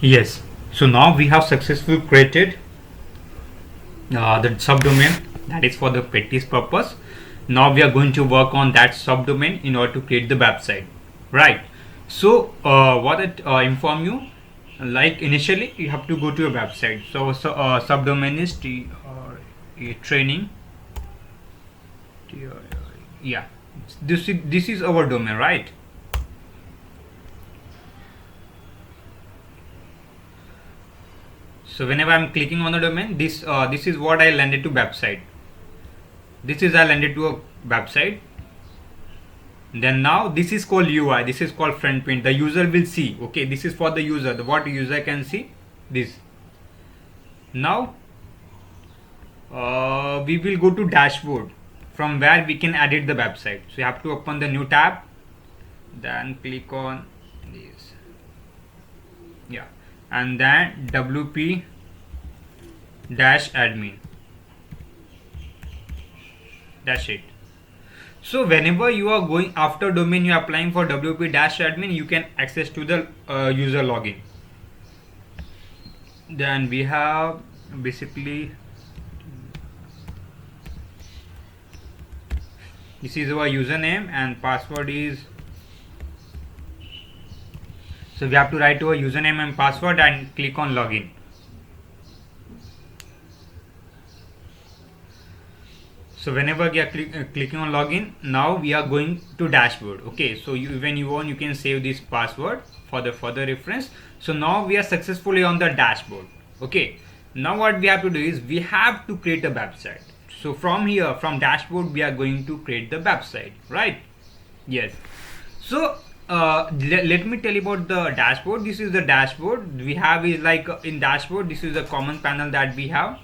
Yes. So now we have successfully created the subdomain that is for the practice purpose. Now we are going to work on that subdomain in order to create the website, right? So what it inform you, like initially you have to go to a website. So subdomain is training. Yeah, this is our domain, right? So whenever I'm clicking on the domain, this is what I landed to website. This is I landed to a website. Then now this is called UI. This is called front print. The user will see. Okay, this is for the user. What user can see this. Now we will go to dashboard, from where we can edit the website. So you have to open the new tab. Then click on this. Yeah, and then WP dash admin. That's it. So whenever you are going after domain, you are applying for WP dash admin, you can access to the user login. Then we have basically this is our username and password is. So we have to write our username and password and click on login. So whenever we are clicking on login, now we are going to dashboard. Okay, so when you want, you can save this password for the further reference. So now we are successfully on the dashboard. Okay, now what we have to do is we have to create a website. So from here, from dashboard, we are going to create the website, right? Yes. So let me tell you about the dashboard. This is the dashboard we have. Is like in dashboard, this is the common panel that we have.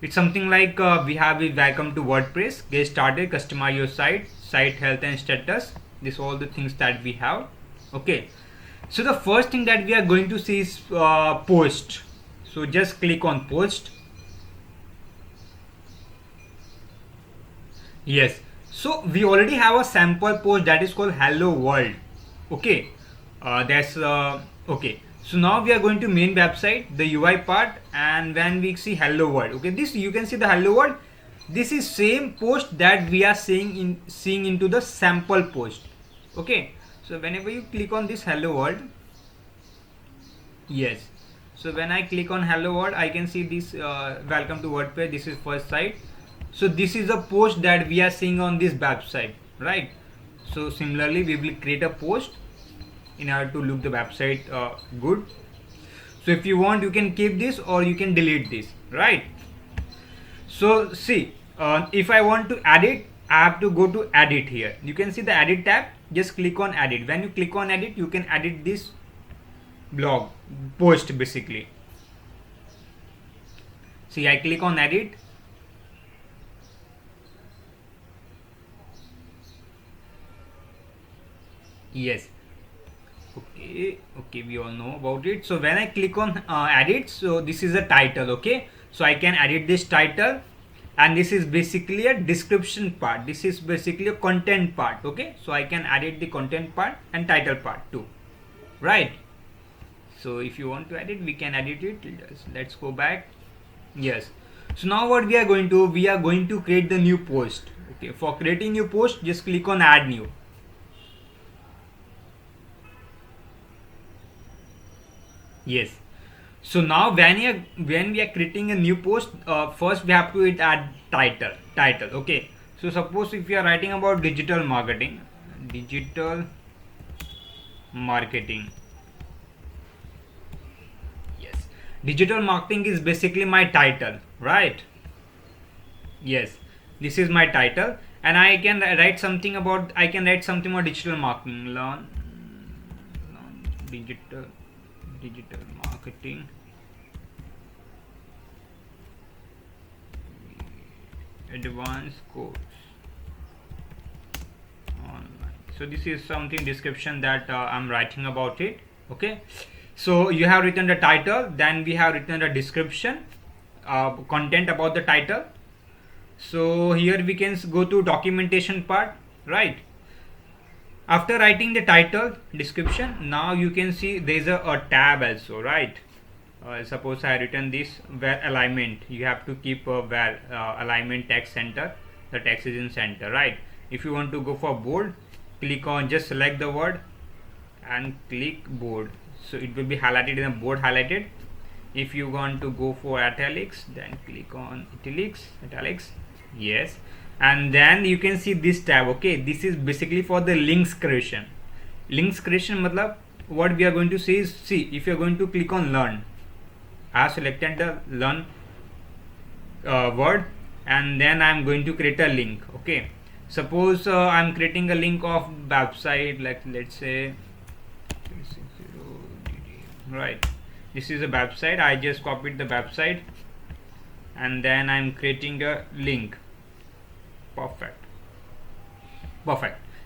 It's something like we have a welcome to WordPress, get started, customize your site health and status. This all the things that we have. Okay, so the first thing that we are going to see is post. So just click on post. Yes, so we already have a sample post that is called hello world. Okay, that's okay. So now we are going to main website, the UI part, and when we see hello world. Okay, this you can see the hello world. This is same post that we are seeing into the sample post. Okay, so whenever you click on this hello world, yes. So when I click on hello world, I can see this welcome to WordPress. This is first site. So this is a post that we are seeing on this website, right? So similarly, we will create a post in order to look the website good. So if you want, you can keep this or you can delete this, right? So see, if I want to edit, I have to go to edit here. You can see the edit tab. Just click on edit. When you click on edit, you can edit this blog post basically. See, I click on edit. Yes. Okay, we all know about it. So when I click on edit, so this is a title. Okay, so I can edit this title, and this is basically a description part. This is basically a content part. Okay, so I can edit the content part and title part too, right? So if you want to edit, we can edit it. Let's go back. Yes, so now what we are going to create the new post. Okay, for creating new post, just click on add new. Yes. So now when we are creating a new post, first we have to add title. Okay. So suppose if you are writing about digital marketing. Yes. Digital marketing is basically my title, right? Yes. This is my title, and I can write something about. I can write something about digital marketing. Learn digital marketing advanced course online. So this is something description that I'm writing about it. Okay, so you have written the title, then we have written the description, content about the title. So here we can go to documentation part, right? After writing the title description, now you can see there is a tab also, right? Suppose I written this where alignment, you have to keep where alignment text center, the text is in center, right? If you want to go for bold, click on, just select the word and click bold, so it will be highlighted in a bold highlighted. If you want to go for italics, then click on italics, yes, and then you can see this tab. Okay, this is basically for the links creation. Links creation matlab what we are going to see is, see, if you are going to click on learn, I have selected the learn word, and then I am going to create a link. Okay, suppose I am creating a link of website, like let's say 360 right, this is a website. I just copied the website and then I'm creating a link. Perfect.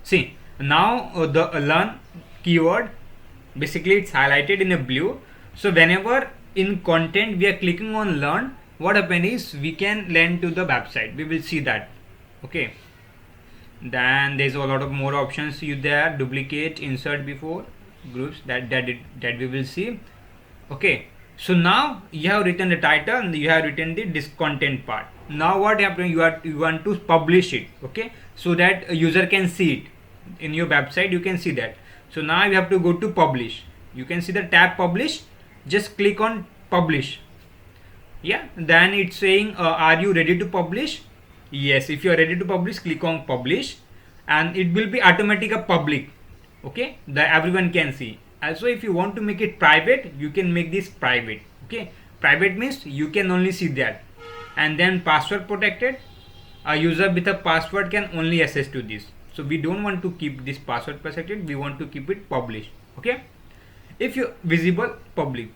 See, now the learn keyword, basically it's highlighted in a blue. So whenever in content we are clicking on learn, what happens is we can learn to the website, we will see that. Okay, then there's a lot of more options you there, duplicate, insert before groups, that we will see. Okay, so now you have written the title and you have written the content part. Now what happens, you want to publish it. Okay, so that a user can see it in your website, you can see that. So now you have to go to publish, you can see the tab publish, just click on publish. Yeah, then it's saying are you ready to publish? Yes, if you are ready to publish, click on publish and it will be automatic a public. Okay, that everyone can see. Also, if you want to make it private, you can make this private. Okay, private means you can only see that. And then password protected, a user with a password can only access to this. So we don't want to keep this password protected, we want to keep it published. Okay, if you visible public,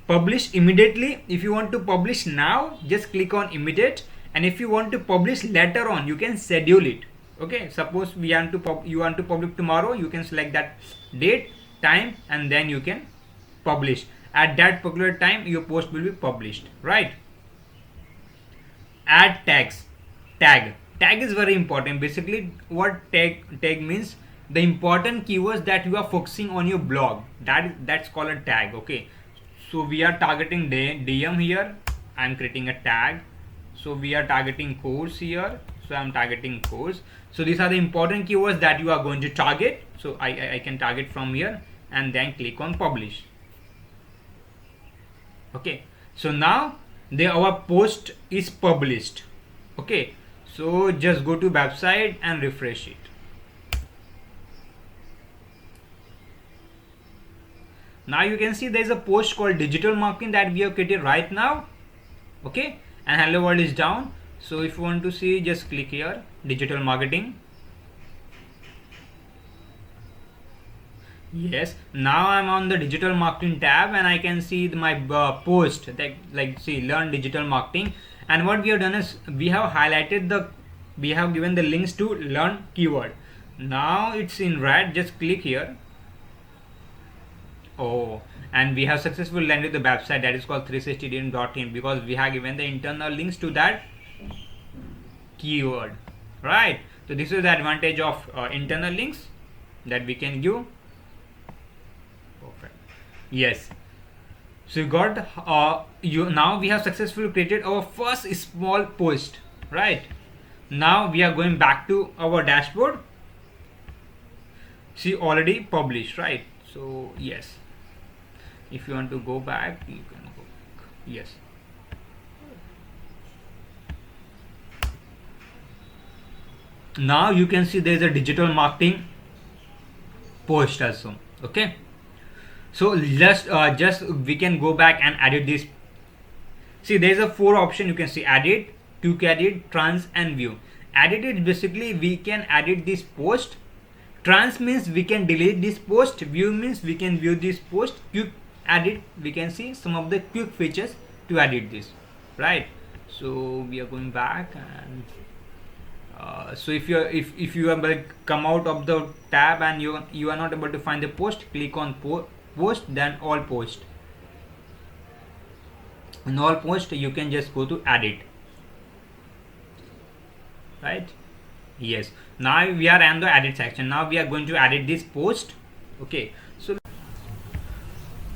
publish immediately. If you want to publish now, just click on immediate, and if you want to publish later on, you can schedule it. Okay, suppose we want to you want to publish tomorrow, you can select that date, time, and then you can publish. At that particular time your post will be published, right? Add tags. Tag is very important. Basically what tag means, the important keywords that you are focusing on your blog, that's called a tag. Okay, so we are targeting DM here, I am creating a tag. So we are targeting course here, so I am targeting course. So these are the important keywords that you are going to target. So I can target from here and then click on publish. Okay, so now our post is published. Okay, so just go to website and refresh it. Now you can see there is a post called digital marketing that we have created right now. Okay, and hello world is down. So if you want to see, just click here, digital marketing. Yes, now I'm on the digital marketing tab and I can see my post that, like, see, learn digital marketing. And what we have done is we have highlighted we have given the links to learn keyword. Now it's in red, just click here. Oh, and we have successfully landed the website that is called 360dm.in, because we have given the internal links to that keyword, right? So this is the advantage of internal links that we can give. Perfect. Yes, so you got now we have successfully created our first small post, right? Now we are going back to our dashboard. See, already published, right? So yes, if you want to go back, you can go back. Yes, now you can see there is a digital marketing post also. Okay, so just we can go back and edit this. See, there is a 4 option, you can see: edit, quick edit, trans, and view. Edit is basically we can edit this post. Trans means we can delete this post. View means we can view this post. Quick edit, we can see some of the quick features to edit this, right? So we are going back, and so if you are come out of the tab and you are not able to find the post, click on post, then all post. In all post you can just go to edit, right? Yes, now we are in the edit section. Now we are going to edit this post. Okay,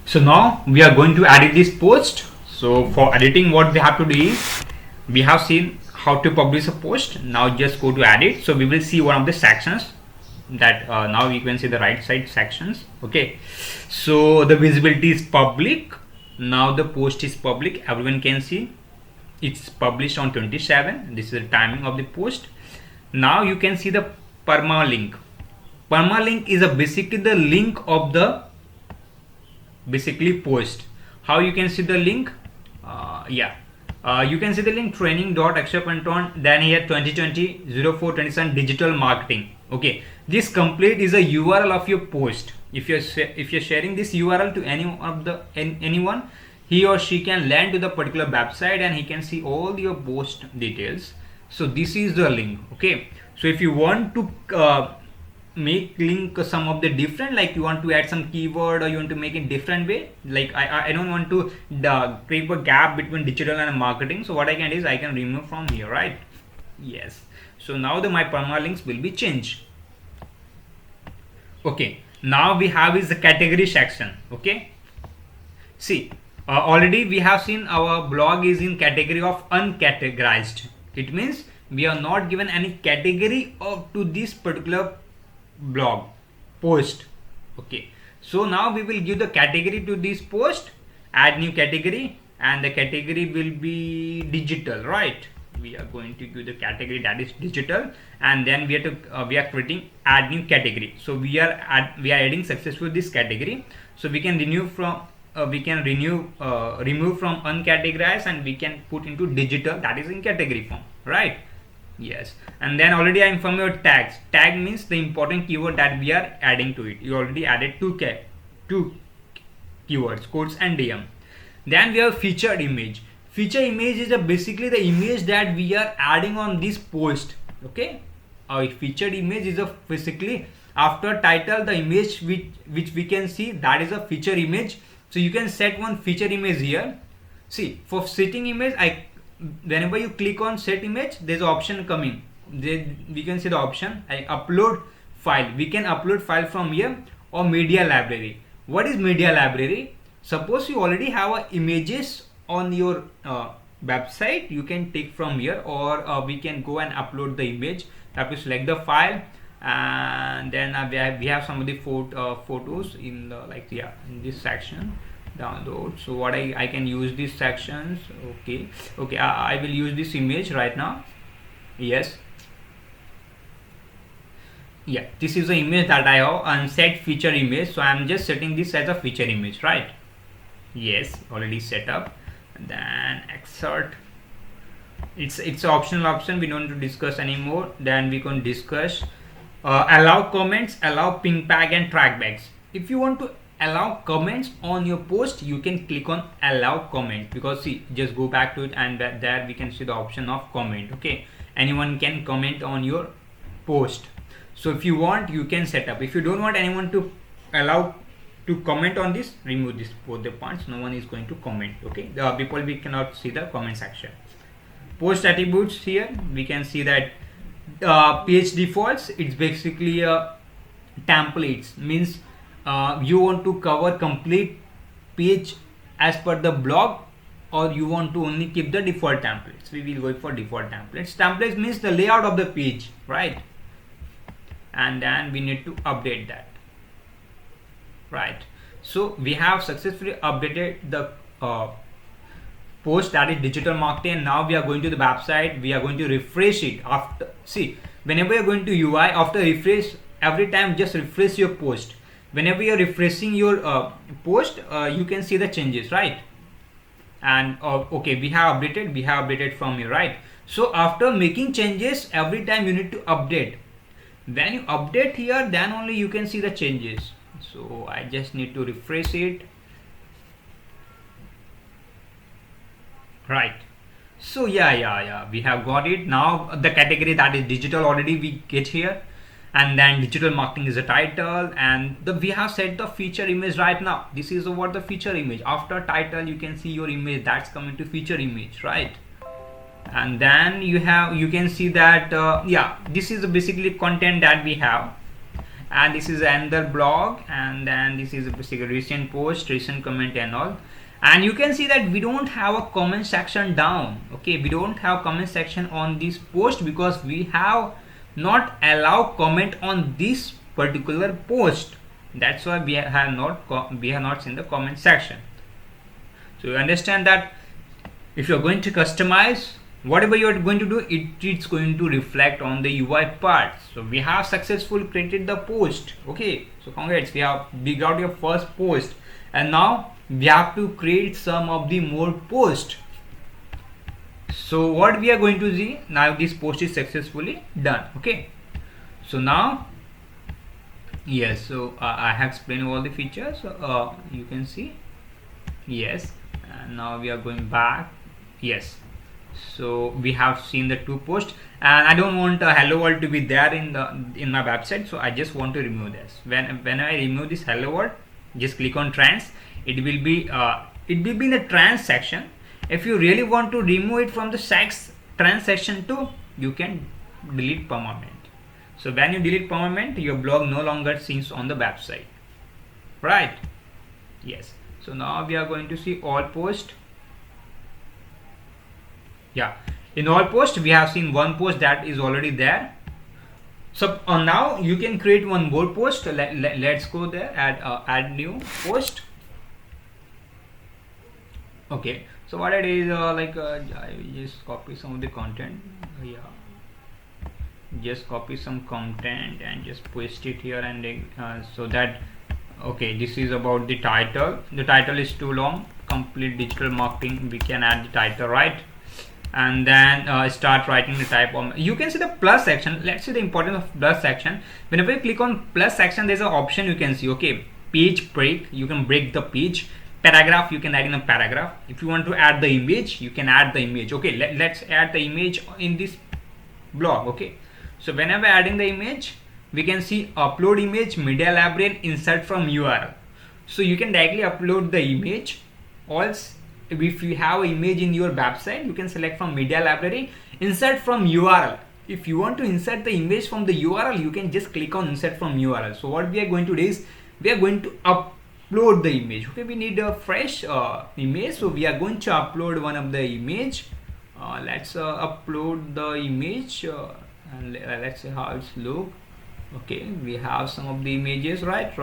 so now we are going to edit this post. So for editing, what we have to do is, we have seen how to publish a post. Now just go to edit. So we will see one of the sections that now you can see the right side sections. Okay, so the visibility is public. Now the post is public, everyone can see. It's published on 27. This is the timing of the post. Now you can see the permalink. Permalink is basically the link of the post. How you can see the link? You can see the link training.akshay.on, then here 2020 0427 digital marketing. Okay, this complete is a URL of your post. If you're sharing this URL to anyone, he or she can land to the particular website and he can see all your post details. So this is the link. Okay, so if you want to make link some of the different, like you want to add some keyword or you want to make it different way, like I don't want to create a gap between digital and marketing. So what I can do is I can remove from here, right? Yes, so now my permalinks will be changed. Okay, now we have is the category section. Okay, see, already we have seen our blog is in category of uncategorized. It means we are not given any category to this particular blog post. Okay, so now we will give the category to this post, add new category, and the category will be digital, right? We are going to give the category that is digital, and then we are creating add new category. So we are adding successfully this category. So we can remove from uncategorized, and we can put into digital, that is in category form, right? Yes, and then already I informed you tags. Tag means the important keyword that we are adding to it. You already added two keywords, quotes and DM. Then we have featured image. Feature image is basically the image that we are adding on this post. Okay, our featured image is basically after title, the image which we can see, that is a feature image. So you can set one feature image here. See, for setting image, whenever you click on set image, there's an option coming. We can see the option like upload file. We can upload file from here, or media library. What is media library? Suppose you already have images on your website, you can take from here, or we can go and upload the image. You have to select the file, and then we have some of the photos in the in this section, download. So what I can use these sections. Okay, I will use this image right now. Yes, yeah, this is the image that I have, and set feature image. So I am just setting this as a feature image, right? Yes, already set up. Then exert, it's optional option, we don't need to discuss anymore. Then we can discuss allow comments, allow ping tag and trackbacks. If you want to allow comments on your post, you can click on allow comment, because see, just go back to it, and there we can see the option of comment. Okay, anyone can comment on your post. So if you want, you can set up. If you don't want anyone to allow to comment on this, remove this both the points. No one is going to comment. Okay, the people we cannot see the comment section. Post attributes, here we can see that page defaults, it's basically templates, means you want to cover complete page as per the blog, or you want to only keep the default templates. We will go for default templates. Templates means the layout of the page, right? And then we need to update that, right? So we have successfully updated the post, that is digital marketing. And now we are going to the website, we are going to refresh it. After, see, whenever you're going to UI, after refresh, every time just refresh your post. Whenever you're refreshing your post, you can see the changes, right? And okay, we have updated from here, right? So after making changes, every time you need to update. When you update here, then only you can see the changes. So I just need to refresh it, right? So yeah, we have got it. Now the category, that is digital, already we get here, and then digital marketing is the title, and we have set the feature image right now. This is what the feature image. After title, you can see your image that's coming to feature image, right? and then you can see that yeah, this is basically content that we have, and this is another blog, and then this is basically recent post, recent comment and all. And you can see that we don't have a comment section down. Okay, we don't have comment section on this post because we have not allowed comment on this particular post. That's why we have not seen the comment section. So you understand that if you're going to customize, whatever you're going to do, it's going to reflect on the UI part. So we have successfully created the post. Okay, so congrats, we got your first post, and now we have to create some of the more posts. So what we are going to see now, this post is successfully done. Okay, so now yes, so I have explained all the features. You can see, yes, and now we are going back. Yes, so we have seen the two posts, and I don't want hello world to be there in my website, so I just want to remove this. When I remove this hello world, just click on trans. It will be in the trans section. If you really want to remove it from the trans section too, you can delete permanent. So when you delete permanent, your blog no longer seen on the website, right? Yes, so now we are going to see all posts. Yeah, in all posts we have seen one post that is already there. So now you can create one more post. Let's go there, add new post. Okay, so what it is, I will just copy some of the content. Yeah, just copy some content and just paste it here, and so that, okay, this is about the title. The title is too long, complete digital marketing. We can add the title, right? And then start writing the type of, you can see the plus section. Let's see the importance of plus section. Whenever you click on plus section, there's an option you can see. Okay, page break, you can break the page. Paragraph, you can add in a paragraph. If you want to add the image, you can add the image. Okay, let's add the image in this blog. Okay, so whenever adding the image, we can see upload image, media library, and insert from URL. So you can directly upload the image. Also, if you have an image in your website, you can select from media library, insert from URL. If you want to insert the image from the URL, you can just click on insert from URL. So what we are going to do is, we are going to upload the image. Okay, we need a fresh image, so we are going to upload one of the image. Let's upload the image, and let's see how it's look. Okay, we have some of the images, right?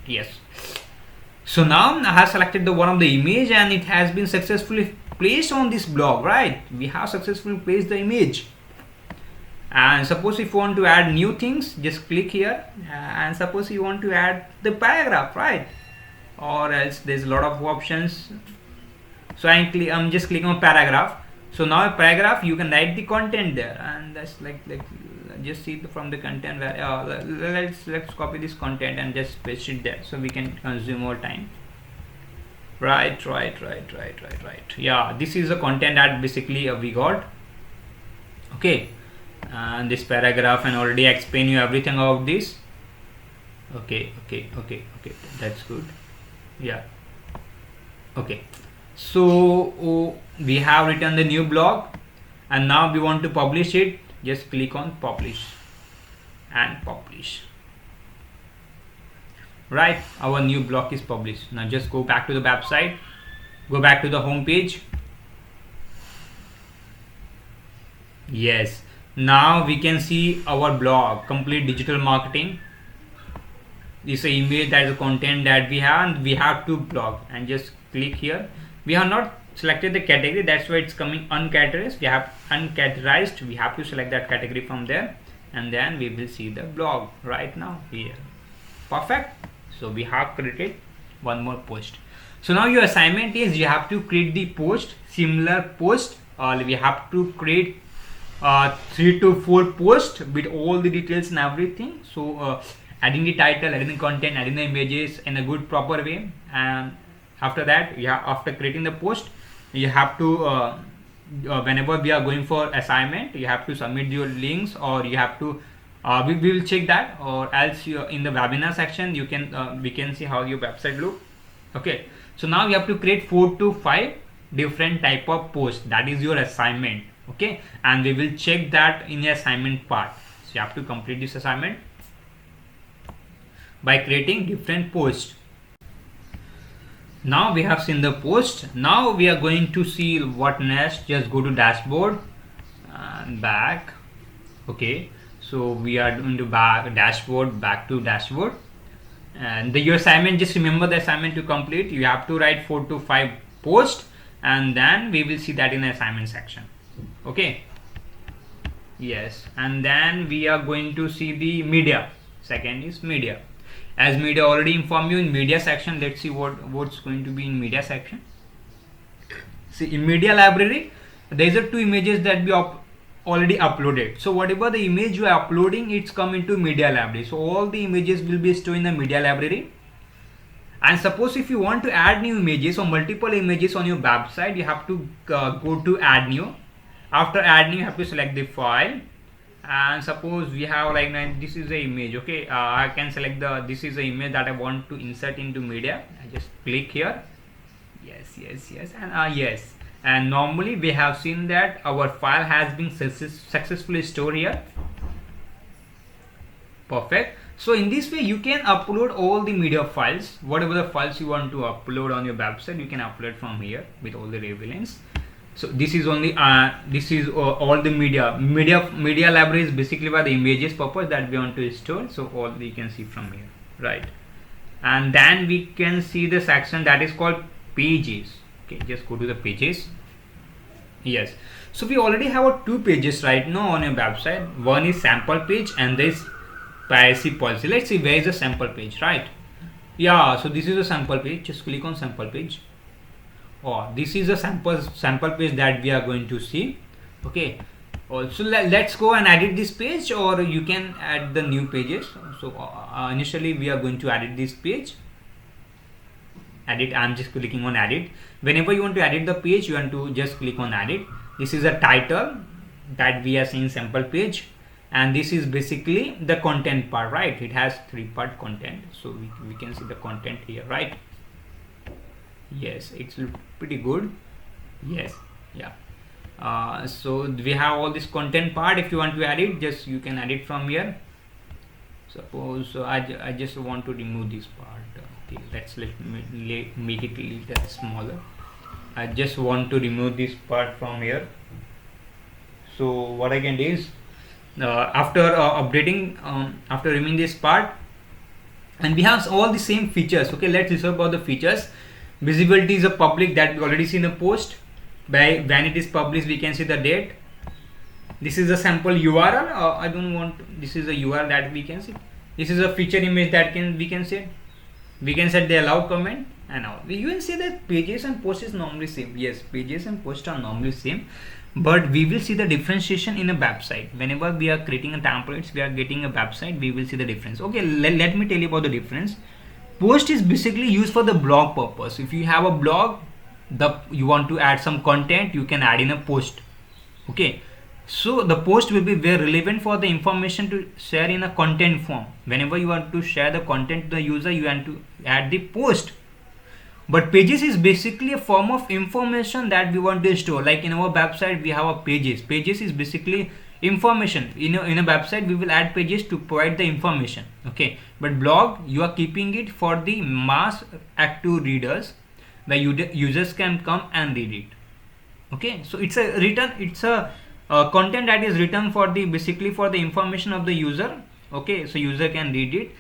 Yes. So now I have selected the one of the image, and it has been successfully placed on this blog, right? We have successfully placed the image. And suppose if you want to add new things, just click here, and suppose you want to add the paragraph, right? Or else there's a lot of options. So I'm just clicking on paragraph. So now a paragraph, you can write the content there, and that's like just see from the content where let's copy this content and just paste it there, so we can consume more time. Right. Yeah, this is the content that basically we got. Okay, and this paragraph, and already explain you everything about this. Okay, that's good. Yeah, okay, so we have written the new blog, and now we want to publish it. Just click on publish and publish. Right, our new blog is published. Now just go back to the website, go back to the home page. Yes, now we can see our blog, complete digital marketing. This is an image, that is the content that we have, and we have two blog, and just click here. We have not selected the category, that's why it's coming uncategorized. We have uncategorized, we have to select that category from there, and then we will see the blog right now here. Perfect. So we have created one more post. So now your assignment is, you have to create the post, similar post, we have to create 3 to 4 posts with all the details and everything. So adding the title, adding the content, adding the images in a good proper way. And after that, after creating the post, you have to whenever we are going for assignment, you have to submit your links, or you have to we will check that, or else you, in the webinar section, you can we can see how your website look. Okay, so now you have to create 4 to 5 different type of posts. That is your assignment. Okay, and we will check that in the assignment part. So you have to complete this assignment by creating different posts. Now we have seen the post. Now we are going to see what next. Just go to dashboard and back. Okay, so we are going to back to dashboard, and your assignment, just remember the assignment to complete. You have to write 4 to 5 posts, and then we will see that in the assignment section. Okay, yes, and then we are going to see the media. Second is media. As media already informed you in media section, let's see what's going to be in media section. See, in media library there are 2 images that we already uploaded. So whatever the image you are uploading, it's come into media library. So all the images will be stored in the media library. And suppose if you want to add new images or multiple images on your website, you have to go to add new. After add new, you have to select the file, and suppose we have like this is the image. Okay, I can select this is the image that I want to insert into media. I just click here. Yes, and yes. And normally we have seen that our file has been successfully stored here. Perfect. So in this way you can upload all the media files. Whatever the files you want to upload on your website, you can upload from here with all the relevance. So this is only all the media library is basically for the images purpose that we want to store. So all we can see from here, right? And then we can see the section that is called pages. Okay, just go to the pages. Yes, so we already have 2 pages right now on your website. One is sample page and this privacy policy. Let's see where is the sample page, right? Yeah, so this is a sample page. Just click on sample page. Oh, this is a sample page that we are going to see. Okay, also let's go and edit this page, or you can add the new pages. So initially we are going to edit this page. Edit, I'm just clicking on edit. Whenever you want to edit the page, you want to just click on edit. This is a title that we are seeing sample page, and this is basically the content part, right? It has 3-part content, so we can see the content here, right? Yes, it's pretty good. Yes, yeah. So we have all this content part. If you want to edit, just you can edit from here. Suppose I just want to remove this part. Okay, let me make it a little smaller. I just want to remove this part from here. So what I can do is after updating, after removing this part, and we have all the same features. Okay, let's discuss about the features. Visibility is a public, that we already see in the post. By when it is published, we can see the date. This is a sample URL. I don't want. This is a URL that we can see. This is a feature image that we can set. We can set the allow comment and all. You can see that pages and posts is normally same. Yes, pages and posts are normally same, but we will see the differentiation in a website. Whenever we are creating a templates, we are getting a website, we will see the difference. Okay, let me tell you about the difference. Post is basically used for the blog purpose. If you have a blog, you want to add some content, you can add in a post. Okay, so the post will be very relevant for the information to share in a content form. Whenever you want to share the content to the user, you want to add the post. But pages is basically a form of information that we want to store. Like in our website, we have a pages. Pages is basically information. In a website, we will add pages to provide the information. Okay, but blog, you are keeping it for the mass active readers, where users can come and read it. Okay, so it's a content that is written for the basically for the information of the user. Okay, so user can read it.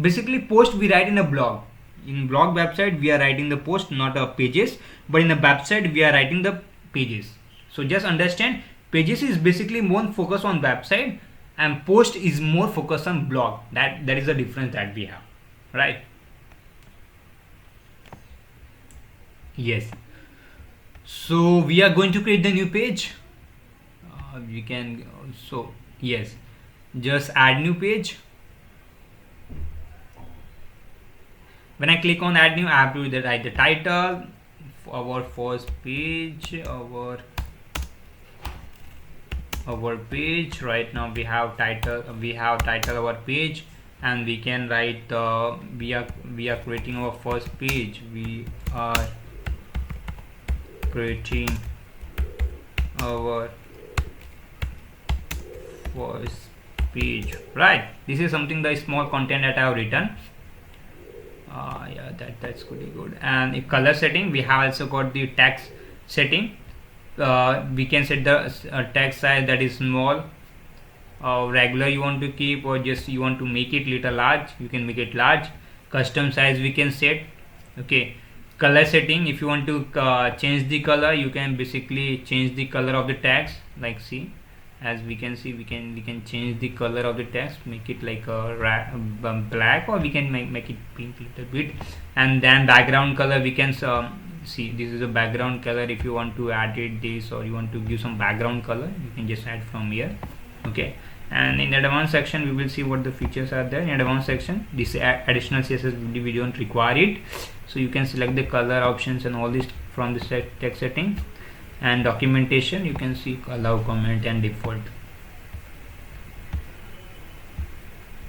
Basically post we write in a blog. In blog website we are writing the post, not a pages, but in the website we are writing the pages. So just understand, pages is basically more focused on website and post is more focused on blog. That is the difference that we have, right? Yes, so we are going to create the new page. We can also, yes, just add new page. When I click on add new, I have to write the title for our first page, our page. Right now we have title our page, and we can write we are creating our first page. We are creating our first page, right? This is something the small content that I have written. Yeah, that's pretty good. And in color setting, we have also got the text setting. We can set the text size, that is small, regular you want to keep, or just you want to make it little large, you can make it large. Custom size we can set. Okay, color setting, if you want to change the color, you can basically change the color of the text. Like, see, as we can see, we can change the color of the text, make it like a black, or we can make it pink little bit. And then background color, we can see, this is a background color. If you want to add it this, or you want to give some background color, you can just add from here. Okay, and in the advanced section we will see what the features are there. In advanced section, this additional CSS we don't require it, so you can select the color options and all this from this text setting. And documentation, you can see allow comment and default.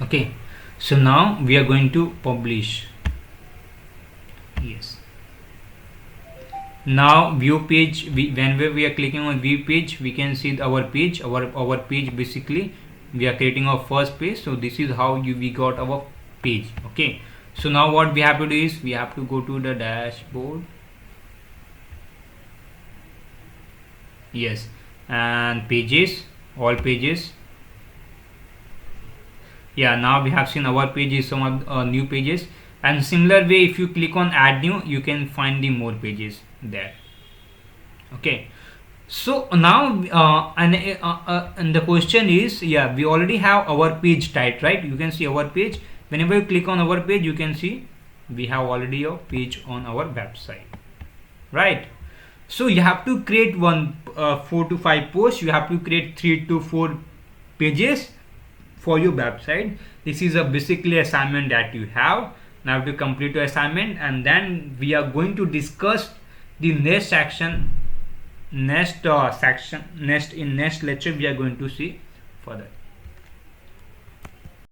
Okay, so now we are going to publish. Yes, now view page, whenever we are clicking on view page, we can see our page. Our page, basically we are creating our first page. So this is how we got our page. Okay, so now what we have to do is we have to go to the dashboard. Yes, and pages, all pages. Yeah, now we have seen our pages, some new pages. And similar way, if you click on add new, you can find the more pages there. Okay, so now and the question is, yeah, we already have our page type, right? You can see our page. Whenever you click on our page, you can see we have already a page on our website, right? So you have to create 4 to 5 posts. You have to create 3 to 4 pages for your website. This is a basically assignment that you have. Now to complete your assignment, and then we are going to discuss the next section, next lecture we are going to see further.